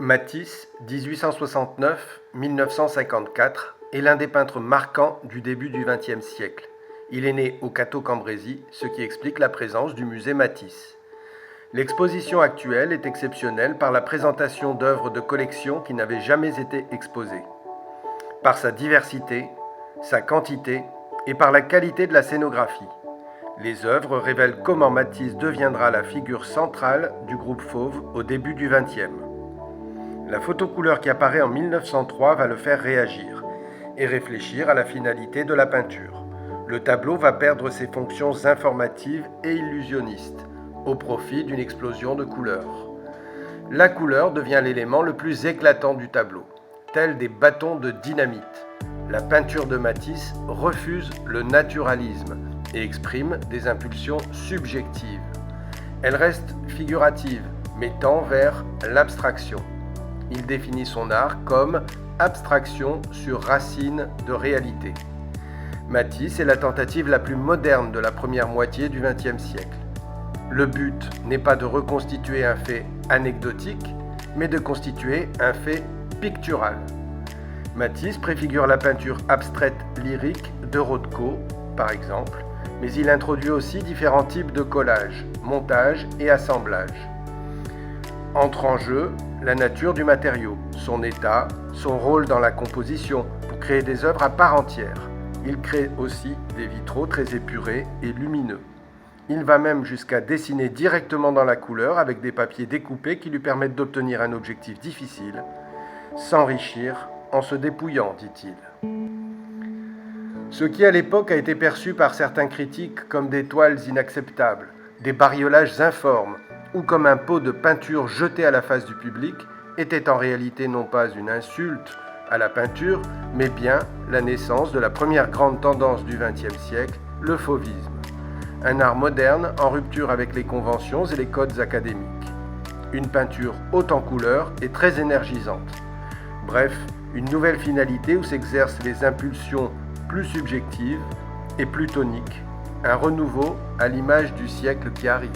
Matisse, 1869-1954, est l'un des peintres marquants du début du XXe siècle. Il est né au Cateau-Cambrésis, ce qui explique la présence du musée Matisse. L'exposition actuelle est exceptionnelle par la présentation d'œuvres de collection qui n'avaient jamais été exposées. Par sa diversité, sa quantité et par la qualité de la scénographie. Les œuvres révèlent comment Matisse deviendra la figure centrale du groupe Fauve au début du XXe. La photocouleur qui apparaît en 1903 va le faire réagir et réfléchir à la finalité de la peinture. Le tableau va perdre ses fonctions informatives et illusionnistes au profit d'une explosion de couleurs. La couleur devient l'élément le plus éclatant du tableau, tel des bâtons de dynamite. La peinture de Matisse refuse le naturalisme et exprime des impulsions subjectives. Elle reste figurative, mais tend vers l'abstraction. Il définit son art comme abstraction sur racine de réalité. Matisse est la tentative la plus moderne de la première moitié du XXe siècle. Le but n'est pas de reconstituer un fait anecdotique, mais de constituer un fait pictural. Matisse préfigure la peinture abstraite lyrique de Rothko, par exemple, mais il introduit aussi différents types de collages, montages et assemblages. Entre en jeu la nature du matériau, son état, son rôle dans la composition pour créer des œuvres à part entière. Il crée aussi des vitraux très épurés et lumineux. Il va même jusqu'à dessiner directement dans la couleur avec des papiers découpés qui lui permettent d'obtenir un objectif difficile, s'enrichir en se dépouillant, dit-il. Ce qui à l'époque a été perçu par certains critiques comme des toiles inacceptables, des bariolages informes, ou comme un pot de peinture jeté à la face du public, était en réalité non pas une insulte à la peinture, mais bien la naissance de la première grande tendance du XXe siècle, le fauvisme. Un art moderne en rupture avec les conventions et les codes académiques. Une peinture haute en couleurs et très énergisante. Bref, une nouvelle finalité où s'exercent les impulsions plus subjectives et plus toniques. Un renouveau à l'image du siècle qui arrive.